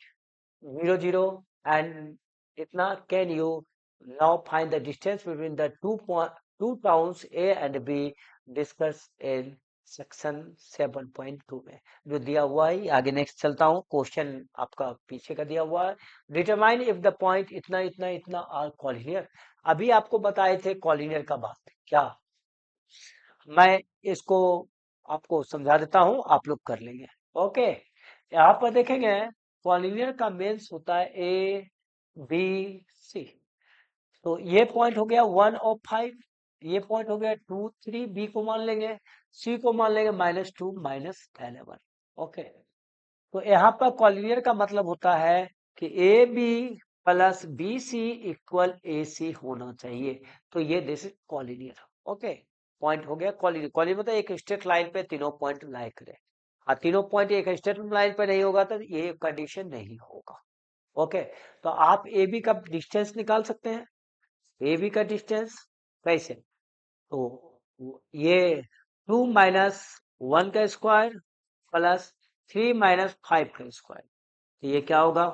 0 0 and इतना can you now find the distance between the two towns A and B discuss in section 7.2 में जो दिया हुआ है। आगे नेक्स्ट चलता हूँ, क्वेश्चन आपका पीछे का दिया हुआ है। डिटरमाइन इफ द पॉइंट इतना इतना इतना आर कॉलिनियर। अभी आपको बताए थे कॉलिनियर का बात क्या, मैं इसको आपको समझा देता हूं, आप लोग कर लेंगे। ओके, यहाँ पर देखेंगे कॉलिनियर का मेंस होता है ए बी सी। तो ये पॉइंट हो गया 1 और 5, ये पॉइंट हो गया 2 3, बी को मान लेंगे, सी को मान लेंगे -2 -11। ओके, तो यहाँ पर कॉलिनियर का मतलब होता है कि A B plus B C equal A C होना चाहिए, तो ये this is collinear. Okay, point हो गया कॉलिनियर। कॉलिनियर मतलब एक स्ट्रेट लाइन पे तीनों पॉइंट लाई करे, और तीनों पॉइंट एक स्ट्रेट लाइन पे नहीं होगा तो ये कंडीशन नहीं होगा। ओके, तो आप ए बी का डिस्टेंस निकाल सकते हैं। ए बी का डिस्टेंस कैसे, तो ये 2 माइनस 1 का स्क्वायर प्लस 3 माइनस 5 का स्क्वायर, तो ये क्या होगा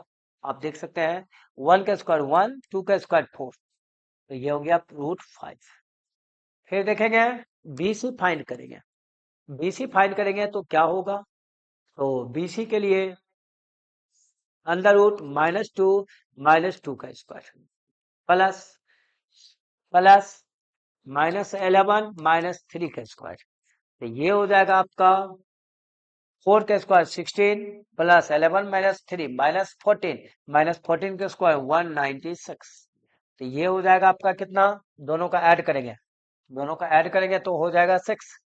आप देख सकते हैं 1 का स्क्वायर 1, 2 का स्क्वायर 4, तो ये हो गया √5। फिर देखेंगे बीसी फाइंड करेंगे, बीसी फाइंड करेंगे तो क्या होगा तो BC के लिए अंडर रूट -2 का स्क्वायर प्लस प्लस -11 -3 का स्क्वायर। तो ये हो जाएगा आपका 4 का स्क्वायर 16 प्लस 11 -3 -14 का स्क्वायर 196। तो ये हो जाएगा आपका कितना, दोनों का ऐड करेंगे, दोनों का ऐड करेंगे तो हो जाएगा 6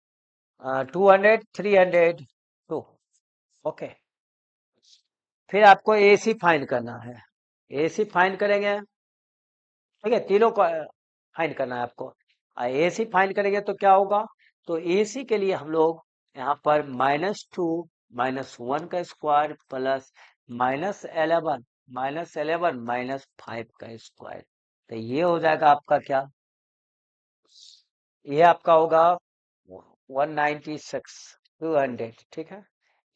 200 302। ओके, फिर आपको AC फाइंड करना है। AC फाइंड करेंगे, ठीक है, तीनों को फाइंड करना है आपको। AC फाइंड करेंगे तो क्या होगा, तो AC के लिए हम लोग यहाँ पर -2 -1 का स्क्वायर प्लस -11 -5 का स्क्वायर। तो ये हो जाएगा आपका क्या, ये आपका होगा 196 200, ठीक है।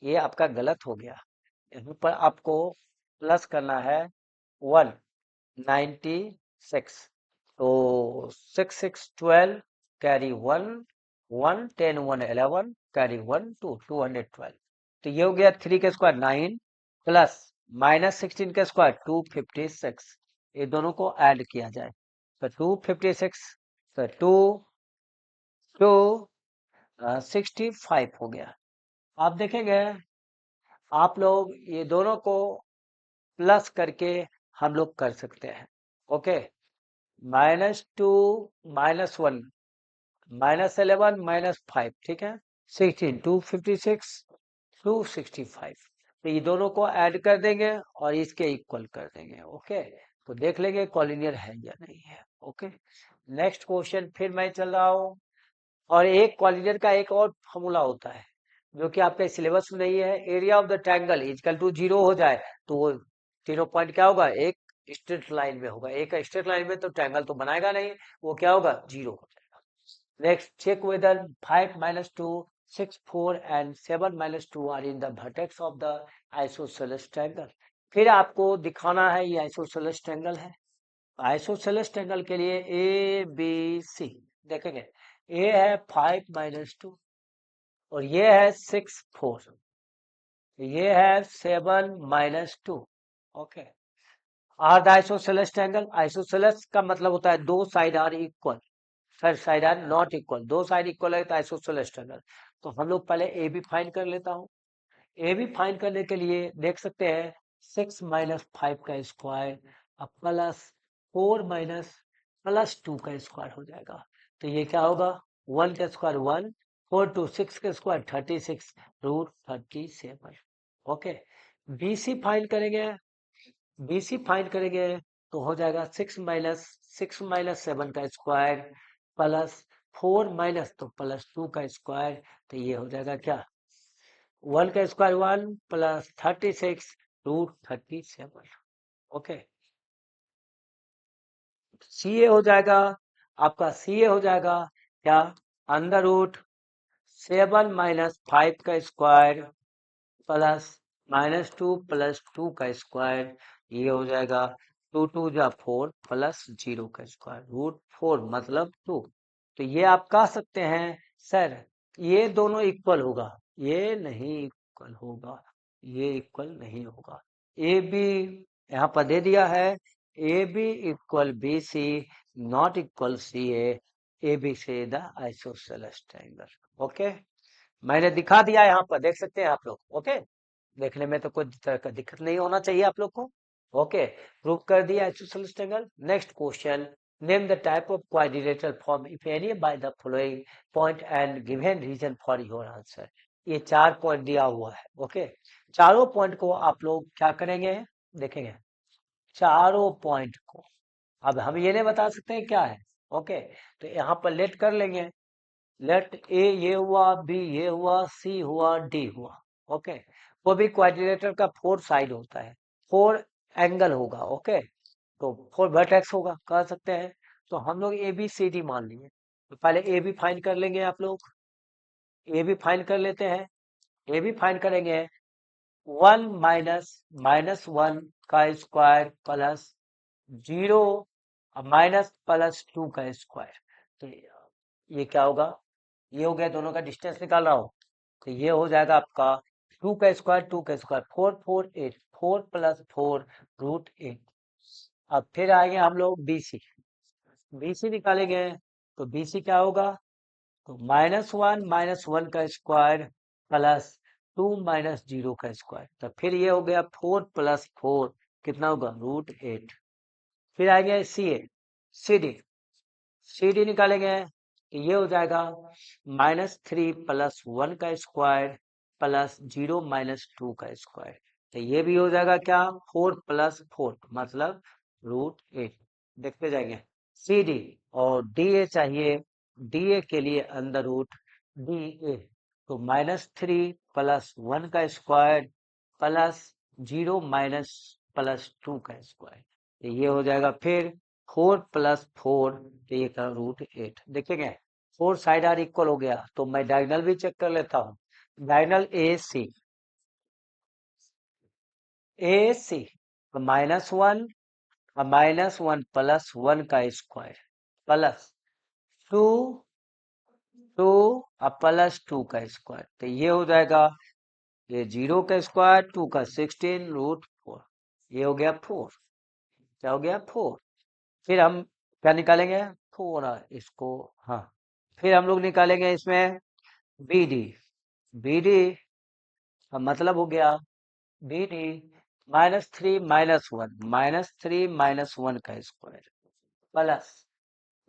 ये आपका गलत हो गया, यहाँ पर आपको प्लस करना है 196। तो 6 6 12 कैरी 1 1 10 1 11 कैरी 1 2 212। तो ये हो गया 3 का स्क्वायर 9 प्लस -16 का स्क्वायर 256। ये दोनों को ऐड किया जाए तो 256 तो 2 2 65 हो गया। आप देखेंगे, आप लोग ये दोनों को प्लस करके हम लोग कर सकते हैं। ओके, -2 -1 -11 -5, ठीक है, 16 256 265। तो ये दोनों को ऐड कर देंगे और इसके इक्वल कर देंगे। ओके, तो देख लेंगे कॉलिनियर है या नहीं है। ओके, नेक्स्ट क्वेश्चन फिर मैं चल रहा हूँ। और एक कॉलिनियर का एक और फॉर्मूला होता है जो कि आपके सिलेबस में नहीं है। Area of the triangle equal to 0 हो जाए तो वो तीनों पॉइंट क्या होगा, एक स्ट्रेट लाइन में होगा। एक स्ट्रेट लाइन में तो ट्रायंगल तो बनाएगा नहीं, वो क्या होगा, 0 हो जाएगा। Next, check whether 5 -2 6 4 and 7 -2 are in the vertex of the isosceles triangle. फिर आपको दिखाना है ये आइसोसेलेस ट्रायंगल है। आइसोसेलेस ट्रायंगल के लिए ABC देखेंगे, ए है 5 -2 और ये है 6 4, ये है 7 -2। Okay, are the isosceles triangle, isosceles का मतलब होता है दो साइड आर इक्वल, फिर साइड आर नॉट इक्वल, दो साइड इक्वल है तो आइसोसेलेस ट्रायंगल। तो हम लोग पहले ए बी फाइंड कर लेता हूँ। ए बी फाइंड करने के लिए देख सकते हैं 6 -5 का स्क्वायर प्लस 4 प्लस 2 का स्क्वायर हो जाएगा। तो ये क्या होगा, 1 का स्क्वायर 1 4 2 6 का स्क्वायर 36 √37। ओके, BC फाइंड करेंगे, BC फाइंड करेंगे तो हो जाएगा 6 7 का स्क्वायर प्लस 4 माइनस तो प्लस 2 का स्क्वायर। तो ये हो जाएगा क्या, 1 का स्क्वायर 1 प्लस 36 √37। ओके, CA हो जाएगा आपका, CA हो जाएगा क्या, अंडर रूट 7 -5 का स्क्वायर प्लस -2 प्लस 2 का स्क्वायर। ये हो जाएगा 2 2 जा 4 प्लस 0 का स्क्वायर √4 मतलब 2। तो ये आप कह सकते हैं सर ये दोनों इक्वल होगा, ये नहीं इक्वल होगा, ये इक्वल नहीं होगा। ए बी यहाँ पर दे दिया है, A B equal B C not equal C A B से द आइसोसेलेस ट्रायंगल। ओके, मैंने दिखा दिया यहाँ पर, देख सकते हैं आप लोग। ओके, देखने में तो कोई तरह का दिक्कत नहीं होना चाहिए आप लोग को। ओके, प्रूव कर दिया isosceles triangle. Next question, name the type of quadrilateral form if any by the following point and given reason for your answer. ये 4 पॉइंट दिया हुआ है। ओके, चारों पॉइंट को आप लोग क्या करेंगे, देखेंगे चारों पॉइंट को। अब हम ये नहीं बता सकते हैं क्या है। ओके, तो यहाँ पर लेट कर लेंगे, लेट ए ये हुआ, बी ये हुआ, सी हुआ, डी हुआ। ओके, वो भी क्वाड्रिलेटर का 4 साइड होता है, 4 एंगल होगा। ओके, तो 4 वर्टेक्स होगा कह सकते हैं। तो हम लोग ए बी सी डी मान लिए, तो पहले ए बी फाइंड कर लेंगे आप लोग। ए बी फाइंड कर लेते हैं, ए बी फाइंड करेंगे 1 -1 का स्क्वायर प्लस 0 माइनस प्लस 2 का स्क्वायर। तो ये क्या होगा, ये हो गया, दोनों का डिस्टेंस निकाल रहा हूं। तो ये हो जाएगा आपका 2 का स्क्वायर 2 का स्क्वायर 4 4 8 4 प्लस 4 रूट 8। अब फिर आएंगे हम लोग बीसी। बीसी निकालेंगे तो बीसी क्या होगा, तो -1 का स्क्वायर प्लस 2 -0 का स्क्वायर, तो फिर ये हो गया 4 प्लस 4 कितना होगा रूट 8। फिर आएंगे सी ए सी डी, सी डी निकालेंगे तो ये हो जाएगा -3 प्लस 1 का स्क्वायर प्लस 0 -2 का स्क्वायर, तो ये भी हो जाएगा क्या 4 प्लस 4 मतलब रूट 8। देखते जाएंगे सी डी और डी ए चाहिए, डी ए के लिए अंदर रूट डी ए, तो -3 प्लस 1 का स्क्वायर प्लस 0 माइनस प्लस 2 का स्क्वायर, तो ये हो जाएगा फिर 4 प्लस 4, तो ये का रूट 8। देखेंगे 4 साइड आर इक्वल हो गया, तो मैं डायगोनल भी चेक कर लेता हूँ। डायगोनल ए सी तो -1 -1 प्लस 1 का स्क्वायर प्लस 2 2 प्लस 2 का स्क्वायर, तो ये हो जाएगा ये 0 का स्क्वायर 2 का 16 रूट 4, ये हो गया 4। क्या हो गया 4। फिर हम क्या निकालेंगे, थोड़ा इसको, हाँ फिर हम लोग निकालेंगे इसमें बी डी। बी डी का मतलब हो गया बी डी -3 माइनस वन का स्क्वायर प्लस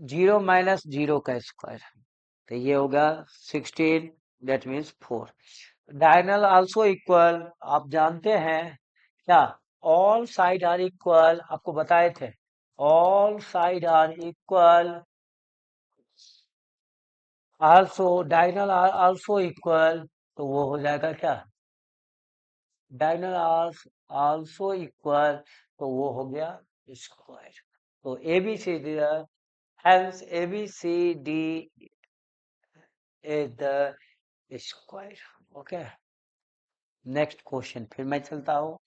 0 -0 का स्क्वायर, तो ये होगा 16, that means 4। Diagonal also equal, आप जानते हैं क्या, ऑल साइड आर इक्वल, आपको बताए थे all side are equal, also diagonal are also equal, तो वो हो जाएगा क्या डायगोनल आर आल्सो इक्वल, तो वो हो गया स्क्वायर। तो A B C D, hence A B C D is the square. Okay, next question फिर मैं चलता हूँ।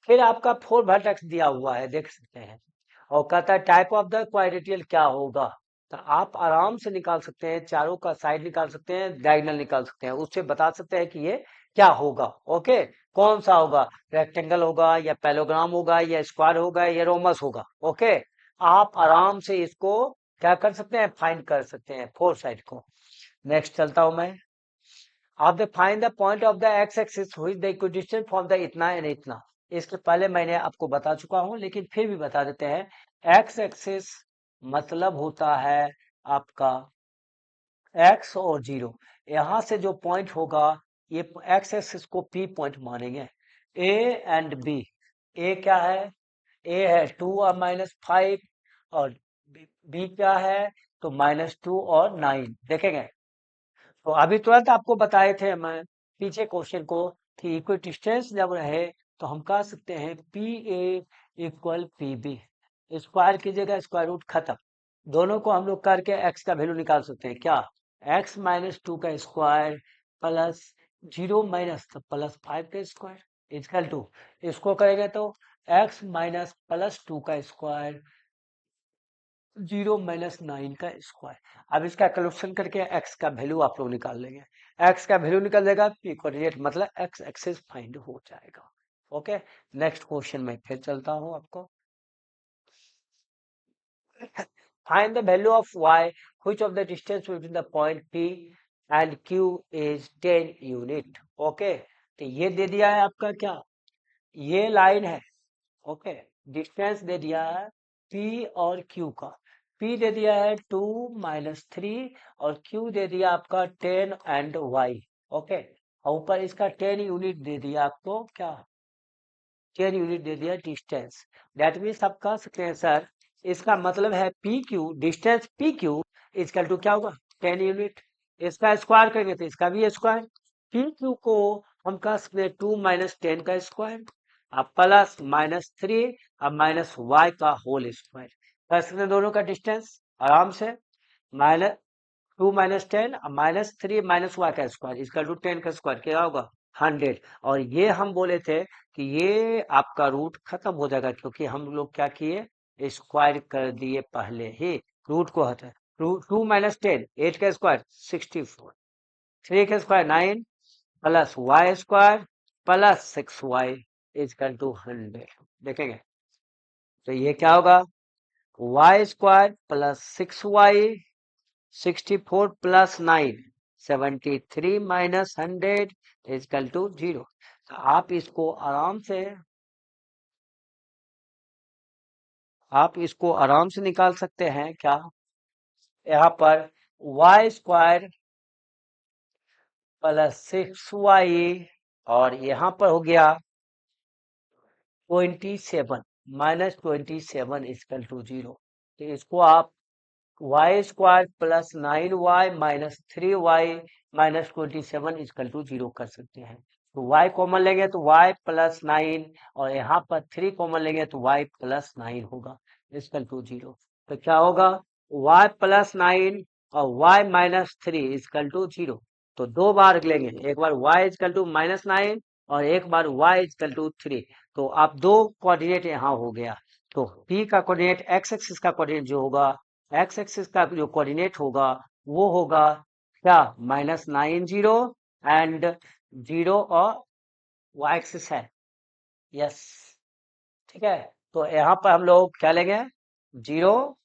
फिर आपका 4 वर्टेक्स दिया हुआ है, देख सकते हैं, और कहता है टाइप ऑफ द क्वाड्रेटियल क्या होगा, तो आप आराम से निकाल सकते हैं, चारों का साइड निकाल सकते हैं, डायगोनल निकाल सकते हैं, उससे बता सकते हैं कि ये क्या होगा। ओके, कौन सा होगा, रेक्टेंगल होगा या पैलोग्राम होगा या स्क्वायर होगा या रोमस होगा। ओके, आप आराम से इसको क्या कर सकते हैं, फाइंड कर सकते हैं 4 साइड को। नेक्स्ट चलता हूं मैं। आप the find the point of the x axis which the equidistance from the इतना एंड इतना। इसके पहले मैंने आपको बता चुका हूं, लेकिन फिर भी बता देते हैं। एक्स एक्सिस मतलब होता है आपका एक्स और 0, यहां से जो पॉइंट होगा ये एक्स एक्सिस को पी पॉइंट मानेंगे। ए एंड बी, ए क्या है, ए है 2 और -5, और बी क्या है, तो -2 और 9। देखेंगे तो अभी तुरंत आपको बताए थे मैं पीछे क्वेश्चन को कि इक्विडिस्टेंस जब रहे तो हम कह सकते हैं P A equal P B, square की जगह स्क्वायर रूट खत्म, दोनों को हम लोग करके एक्स का वैल्यू निकाल सकते हैं। क्या, एक्स -2 का स्क्वायर प्लस 0 माइनस प्लस 5 का स्क्वायर इजकल टू, इसको करेंगे तो एक्स माइनस प्लस 2 का स्क्वायर 0 -9 का स्क्वायर। अब इसका कैलकुलेशन करके एक्स का वैल्यू आप लोग निकाल लेंगे, एक्स का वैल्यू निकल जाएगा, पी कोऑर्डिनेट मतलब एक्स एक्सिस फाइंड हो जाएगा। ओके, नेक्स्ट क्वेश्चन में फिर चलता हूं आपको। Find the value of y which of the distance between the point p and q is 10 unit. Okay, तो ये दे दिया है आपका क्या, ये लाइन है। ओके, डिस्टेंस दे दिया है P और Q का, P दे दिया है 2 -3 और Q दे दिया आपका 10 एंड Y। ओके, और ऊपर इसका 10 यूनिट दे दिया आपको, क्या 10 यूनिट दे दिया डिस्टेंस। दैट मीन्स आप कह सकते हैं सर इसका मतलब है P Q, distance P Q is equal to क्या होगा 10 यूनिट, इसका स्क्वायर करेंगे तो इसका भी स्क्वायर, पी क्यू को हम कह सकते हैं 2 -10 का स्क्वायर, अब प्लस -3 अब -y का होल स्क्वायर, कर सकते हैं दोनों का डिस्टेंस आराम से, माइनस 2 -10 -3 -y का स्क्वायर इसका रूट 10 का स्क्वायर क्या होगा 100। और ये हम बोले थे कि ये आपका रूट खत्म हो जाएगा, क्योंकि हम लोग क्या किए स्क्वायर कर दिए पहले ही, रूट को हटा, 2 -10 8 का स्क्वायर 64, 3 का square 9, plus Y square plus 6y is equal to 100। देखेंगे तो ये क्या होगा, y square plus 6y, 64 plus 9, 73 minus 100 is equal to 0। तो आप इसको आराम से निकाल सकते हैं क्या, यहाँ पर वाई स्क्वायर प्लस 6y और यहाँ पर हो गया 27 माइनस 27 इजकल टू 0। तो इसको आप y square plus 9y minus 3y minus 27 is equal to 0 कर सकते हैं। तो y कॉमन लेंगे तो y प्लस 9 और यहाँ पर 3 कॉमन लेंगे तो y प्लस 9 होगा इजकल टू 0। तो क्या होगा, y प्लस 9 और y माइनस 3 इजकल टू 0। तो दो बार लेंगे, एक बार y इजकल टू माइनस 9 और एक बार y इजकल टू 3। तो आप दो कोऑर्डिनेट यहाँ हो गया। तो p का कोऑर्डिनेट x एक्सिस का कोऑर्डिनेट जो होगा, एक्स एक्सिस का जो कोऑर्डिनेट होगा वो होगा क्या, -9 0 एंड 0 और वाई एक्सिस है, यस ठीक है। तो यहाँ पर हम लोग क्या लेंगे, 0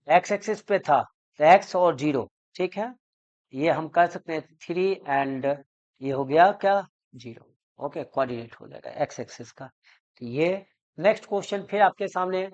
एक्स एक्सिस पे था तो x और 0, ठीक है। ये हम कर सकते हैं 3 एंड ये हो गया क्या 0। ओके, कोऑर्डिनेट हो जाएगा एक्स एक्सिस का। तो ये नेक्स्ट क्वेश्चन फिर आपके सामने